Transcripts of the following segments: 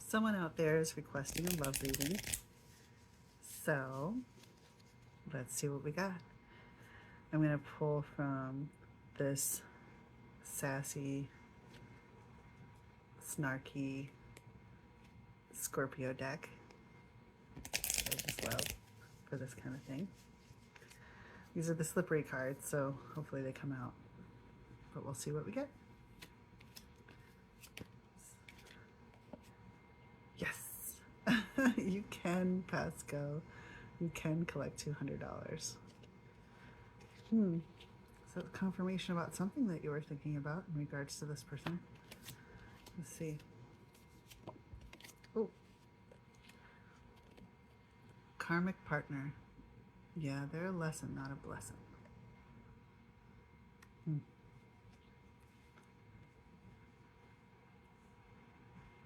Someone out there is requesting a love reading. So let's see what we got. I'm going to pull from this sassy, snarky Scorpio deck. I just love for this kind of thing. These are the slippery cards, so hopefully they come out. But we'll see what we get. Yes! You can pass go. You can collect $200. So confirmation about something that you were thinking about in regards to this person. Let's see. Oh. Karmic partner. Yeah, they're a lesson, not a blessing.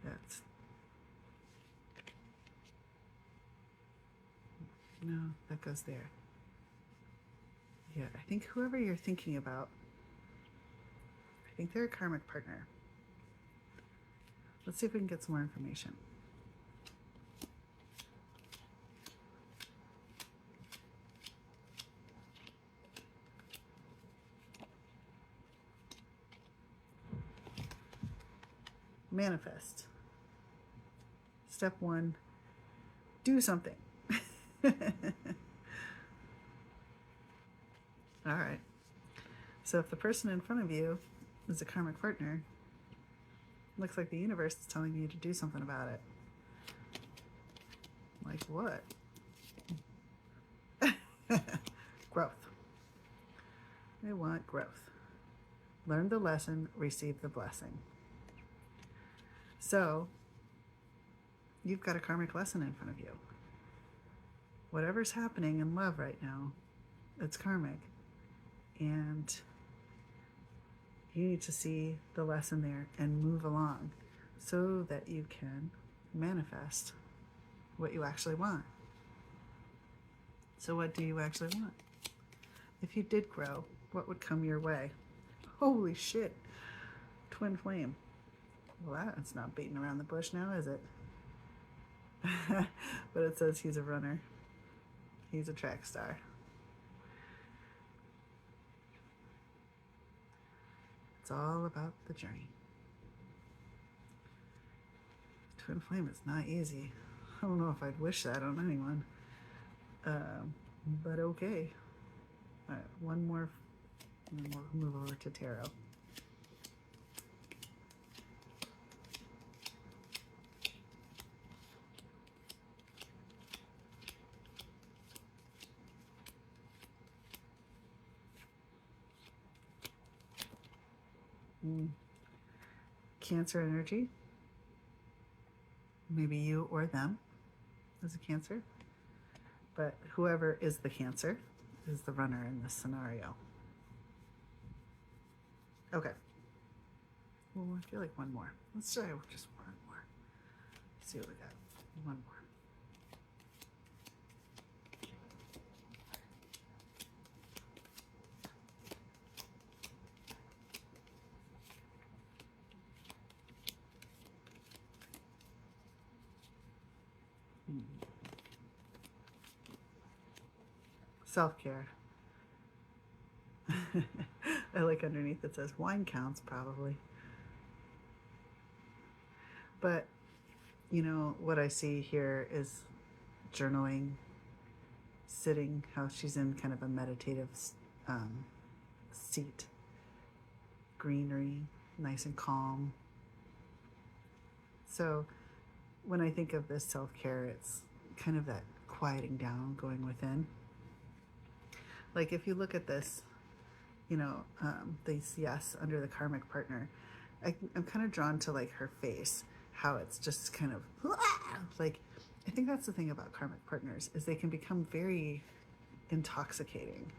That's... No, that goes there. Yeah, I think whoever you're thinking about, I think they're a karmic partner. Let's see if we can get some more information. Manifest. Step 1, do something. All right. So if the person in front of you is a karmic partner, looks like the universe is telling you to do something about it. Like what? Growth. They want growth. Learn the lesson, receive the blessing. So you've got a karmic lesson in front of you. Whatever's happening in love right now, it's karmic. And you need to see the lesson there and move along so that you can manifest what you actually want. So what do you actually want? If you did grow, what would come your way? Holy shit. Twin flame. Well, that's not beating around the bush now, is it? But it says he's a runner. He's a track star. It's all about the journey. Twin flame is not easy. I don't know if I'd wish that on anyone. But okay. All right, one more, and then we'll move over to tarot. Cancer energy. Maybe you or them is a Cancer. But whoever is the Cancer is the runner in this scenario. Okay. Well, I feel like one more. Let's try just one more. Let's see what we got. One more. Self-care. I like underneath it says wine counts probably. But, you know, what I see here is journaling, sitting, how she's in kind of a meditative seat. Greenery, nice and calm. So when I think of this self-care, it's kind of that quieting down, going within. Like if you look at this, you know, these yes under the karmic partner, I'm kind of drawn to like her face, how it's just kind of like, I think that's the thing about karmic partners is they can become very intoxicating.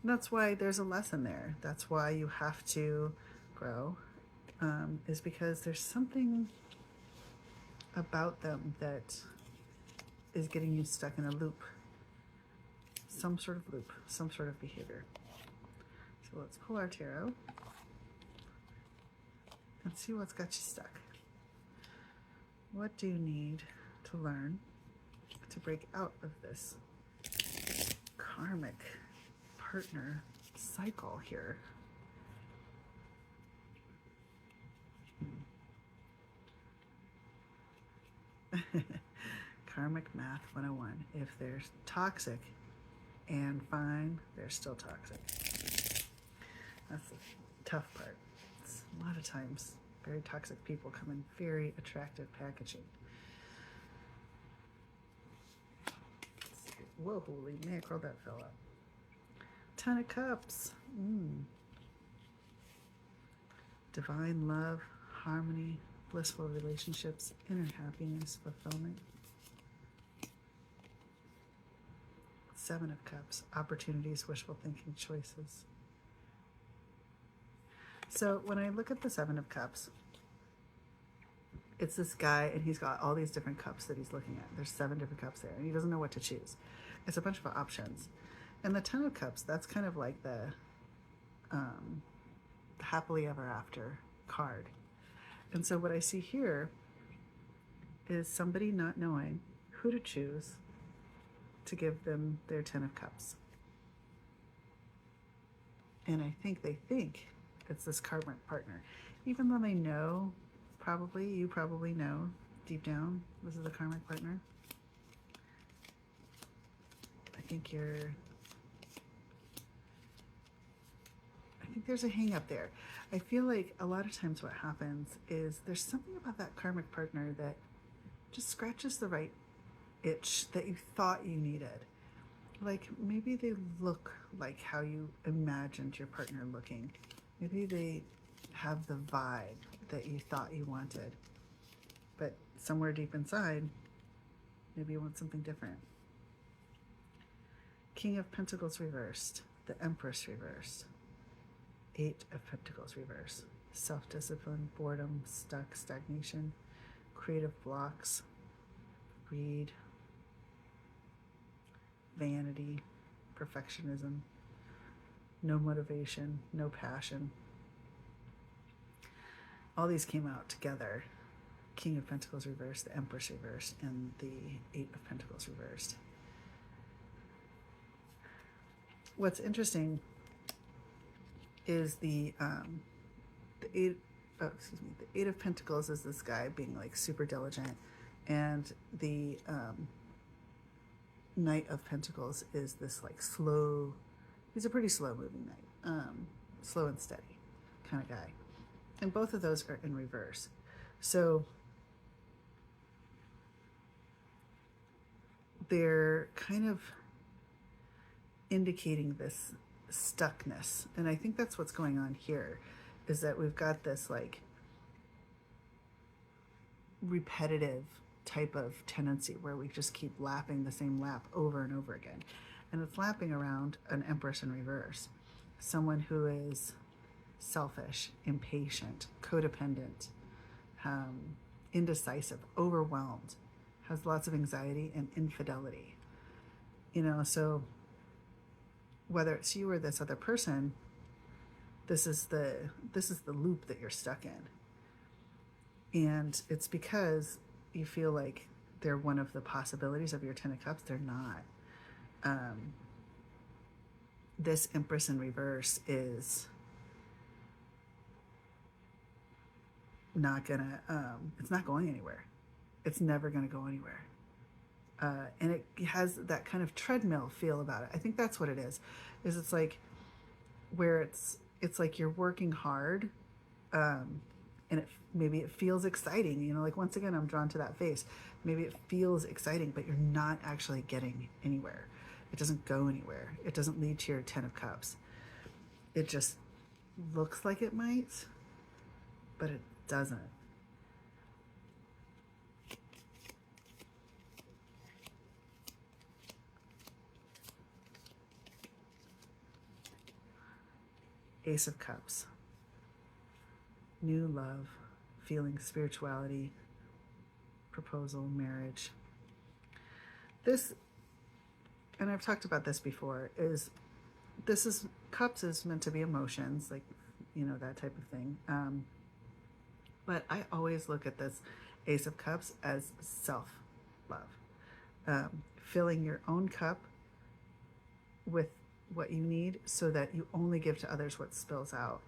That's why there's a lesson there. That's why you have to grow, is because there's something about them that is getting you stuck in a loop. Some sort of loop, some sort of behavior. So let's pull our tarot and see what's got you stuck. What do you need to learn to break out of this karmic partner cycle here? Karmic Math 101. If they're toxic and fine, they're still toxic. That's the tough part. It's a lot of times very toxic people come in very attractive packaging. Whoa, holy mackerel, that fell out. 10 of Cups. Divine love, harmony, blissful relationships, inner happiness, fulfillment. 7 of Cups, opportunities, wishful thinking, choices. So when I look at the 7 of Cups, it's this guy and he's got all these different cups that he's looking at. There's 7 different cups there and he doesn't know what to choose. It's a bunch of options. And the 10 of Cups, that's kind of like the happily ever after card. And so what I see here is somebody not knowing who to choose to give them their 10 of Cups. And I think they think it's this karmic partner, even though they know, you probably know deep down, this is a karmic partner. I think there's a hang up there. I feel like a lot of times what happens is there's something about that karmic partner that just scratches the right itch that you thought you needed. Like maybe they look like how you imagined your partner looking. Maybe they have the vibe that you thought you wanted. But somewhere deep inside, maybe you want something different. King of Pentacles reversed. The Empress reversed. 8 of Pentacles reversed. Self-discipline, boredom, stuck, stagnation, creative blocks, greed, vanity, perfectionism, no motivation, no passion. All these came out together. King of Pentacles reversed, the Empress reversed, and the 8 of Pentacles reversed. What's interesting is the 8 of Pentacles is this guy being like super diligent, and the Knight of Pentacles is this like slow, he's a pretty slow moving knight, slow and steady kind of guy. And both of those are in reverse. So they're kind of indicating this stuckness. And I think that's what's going on here, is that we've got this like repetitive type of tendency where we just keep lapping the same lap over and over again. And it's lapping around an Empress in reverse. Someone who is selfish, impatient, codependent, indecisive, overwhelmed, has lots of anxiety and infidelity. So whether it's you or this other person, this is the loop that you're stuck in. And it's because you feel like they're one of the possibilities of your 10 of Cups. They're not. This Empress in reverse is not gonna, it's not going anywhere. It's never gonna go anywhere. And it has that kind of treadmill feel about it. I think that's what it is it's like where it's like you're working hard, and maybe it feels exciting, like once again, I'm drawn to that face. Maybe it feels exciting, but you're not actually getting anywhere. It doesn't go anywhere. It doesn't lead to your 10 of Cups. It just looks like it might, but it doesn't. Ace of Cups. New love, feeling, spirituality, proposal, marriage. This, and I've talked about this before, Cups is meant to be emotions, like, that type of thing. But I always look at this Ace of Cups as self-love. Filling your own cup with what you need so that you only give to others what spills out.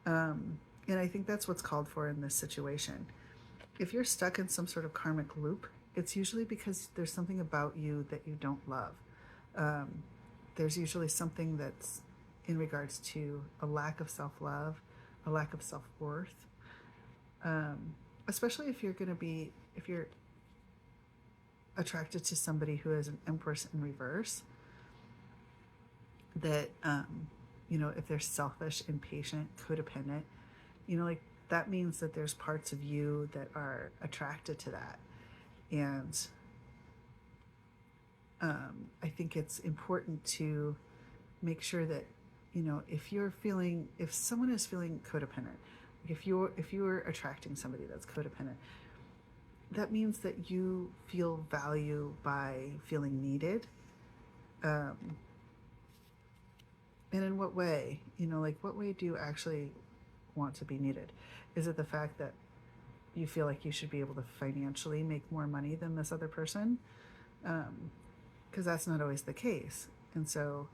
And I think that's what's called for in this situation. If you're stuck in some sort of karmic loop, it's usually because there's something about you that you don't love. There's usually something that's in regards to a lack of self-love, a lack of self-worth. Especially if you're attracted to somebody who is an Empress in reverse, that, if they're selfish, impatient, codependent, like that means that there's parts of you that are attracted to that. And I think it's important to make sure that, if someone is feeling codependent, if you're attracting somebody that's codependent, that means that you feel value by feeling needed. And in what way? What way do you actually want to be needed? Is it the fact that you feel like you should be able to financially make more money than this other person? Because that's not always the case. And so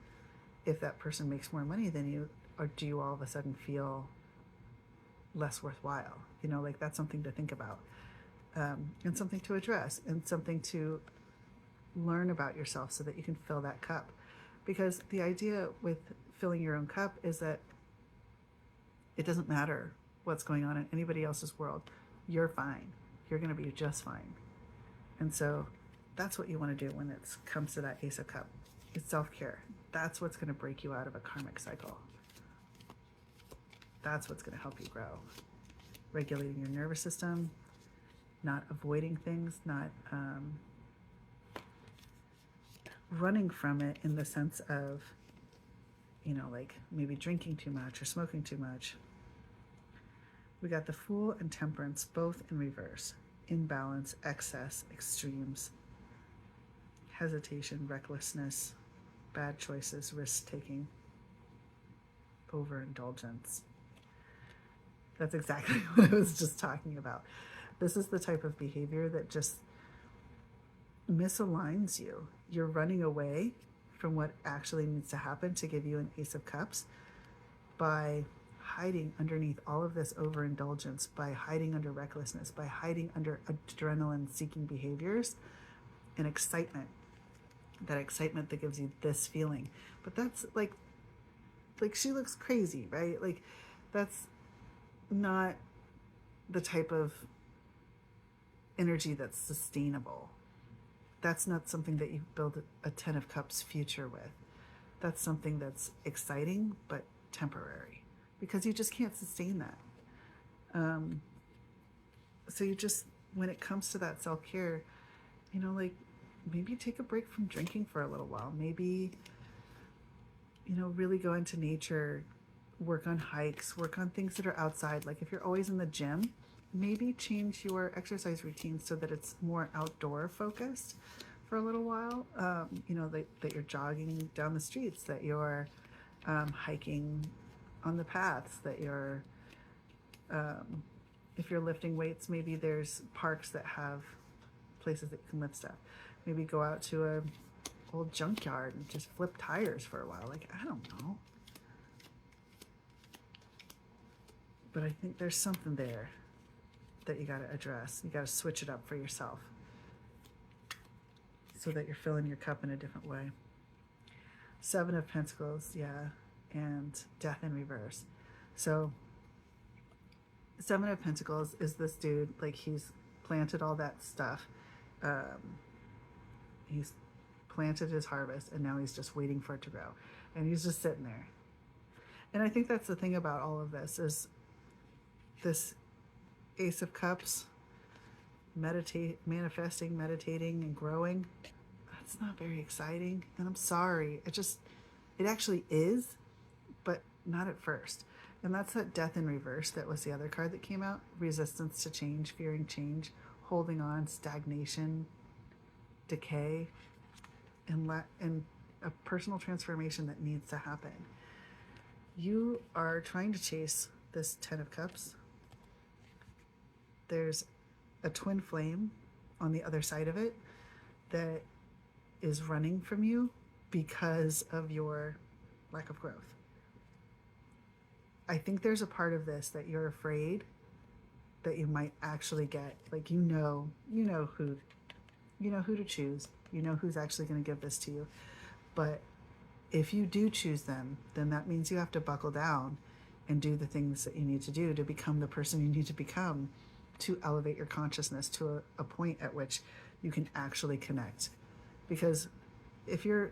if that person makes more money than you, or do you all of a sudden feel less worthwhile? That's something to think about, and something to address, and something to learn about yourself so that you can fill that cup. Because the idea with filling your own cup is that it doesn't matter what's going on in anybody else's world. You're fine. You're going to be just fine. And so that's what you want to do when it comes to that Ace of Cups. It's self-care. That's what's going to break you out of a karmic cycle. That's what's going to help you grow. Regulating your nervous system, not avoiding things, not running from it in the sense of, maybe drinking too much or smoking too much. We got the Fool and Temperance both in reverse. Imbalance, excess, extremes, hesitation, recklessness, bad choices, risk-taking, overindulgence. That's exactly what I was just talking about. This is the type of behavior that just misaligns you. You're running away from what actually needs to happen to give you an Ace of Cups by hiding underneath all of this overindulgence, by hiding under recklessness, by hiding under adrenaline-seeking behaviors and excitement. That excitement that gives you this feeling. But that's like she looks crazy, right? That's not the type of energy that's sustainable. That's not something that you build a 10 of Cups future with. That's something that's exciting but temporary, because you just can't sustain that. So you just, when it comes to that self-care, maybe take a break from drinking for a little while. Maybe, really go into nature, work on hikes, work on things that are outside. Like if you're always in the gym, maybe change your exercise routine so that it's more outdoor focused for a little while. That you're jogging down the streets, that you're hiking on the paths, that you're, if you're lifting weights, maybe there's parks that have places that you can lift stuff. Maybe go out to a old junkyard and just flip tires for a while. I don't know. But I think there's something there that you got to address. You got to switch it up for yourself so that you're filling your cup in a different way. 7 of Pentacles, yeah, and Death in reverse. So 7 of Pentacles is this dude, he's planted all that stuff. He's planted his harvest, and now he's just waiting for it to grow. And he's just sitting there. And I think that's the thing about all of this, is this Ace of Cups, manifesting, meditating, and growing. That's not very exciting. And I'm sorry. It actually is, but not at first. And that's that Death in reverse. That was the other card that came out. Resistance to change, fearing change, holding on, stagnation, decay, and a personal transformation that needs to happen. You are trying to chase this 10 of Cups. There's a twin flame on the other side of it that is running from you because of your lack of growth. I think there's a part of this that you're afraid that you might actually get, like, who to choose, who's actually going to give this to you. But if you do choose them, then that means you have to buckle down and do the things that you need to do to become the person you need to become, to elevate your consciousness to a point at which you can actually connect. Because if you're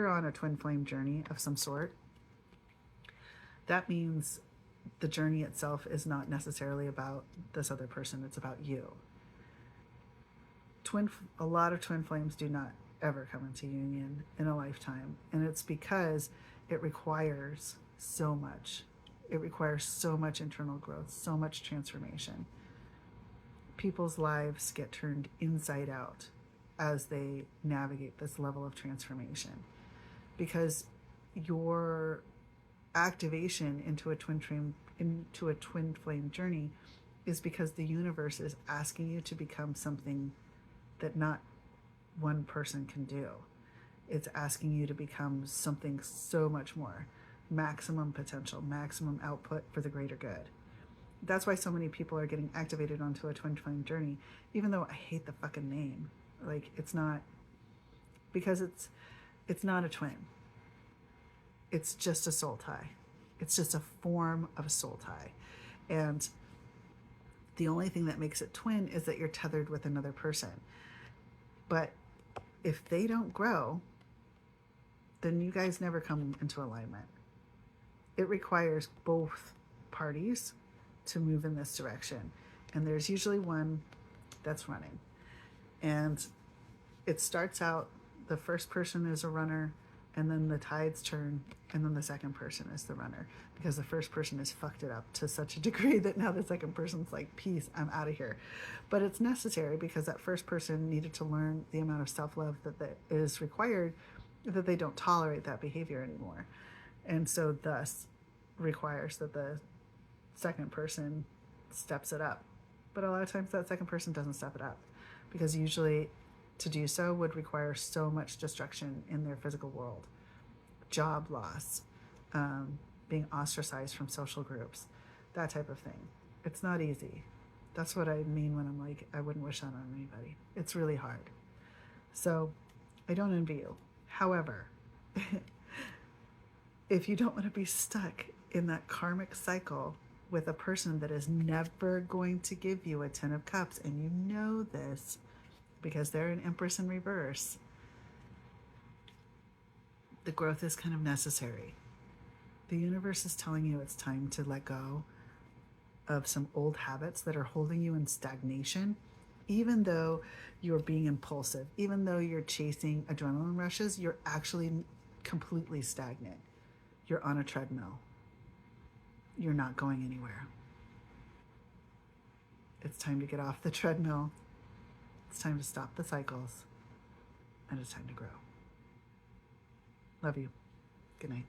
on a twin flame journey of some sort, that means the journey itself is not necessarily about this other person, it's about you. A lot of twin flames do not ever come into union in a lifetime, and it's because it requires so much. It requires so much internal growth, so much transformation. People's lives get turned inside out as they navigate this level of transformation, because your activation into a twin flame journey is because the universe is asking you to become something that not one person can do. It's asking you to become something so much more. Maximum potential, maximum output for the greater good. That's why so many people are getting activated onto a twin flame journey, even though I hate the fucking name. Like, it's not, because it's not a twin. It's just a soul tie. It's just a form of a soul tie. And the only thing that makes it twin is that you're tethered with another person. But if they don't grow, then you guys never come into alignment. It requires both parties to move in this direction. And there's usually one that's running. And it starts out, the first person is a runner, and then the tides turn, and then the second person is the runner, because the first person has fucked it up to such a degree that now the second person's like, peace, I'm out of here. But it's necessary, because that first person needed to learn the amount of self-love that is required, that they don't tolerate that behavior anymore. And so thus requires that the second person steps it up. But a lot of times that second person doesn't step it up, because usually to do so would require so much destruction in their physical world. Job loss, being ostracized from social groups, that type of thing. It's not easy. That's what I mean when I'm like, I wouldn't wish that on anybody. It's really hard. So I don't envy you. However, if you don't want to be stuck in that karmic cycle with a person that is never going to give you a 10 of cups, and you know this because they're an Empress in reverse, the growth is kind of necessary. The universe is telling you it's time to let go of some old habits that are holding you in stagnation. Even though you're being impulsive, even though you're chasing adrenaline rushes, you're actually completely stagnant. You're on a treadmill. You're not going anywhere. It's time to get off the treadmill. It's time to stop the cycles. And it's time to grow. Love you. Good night.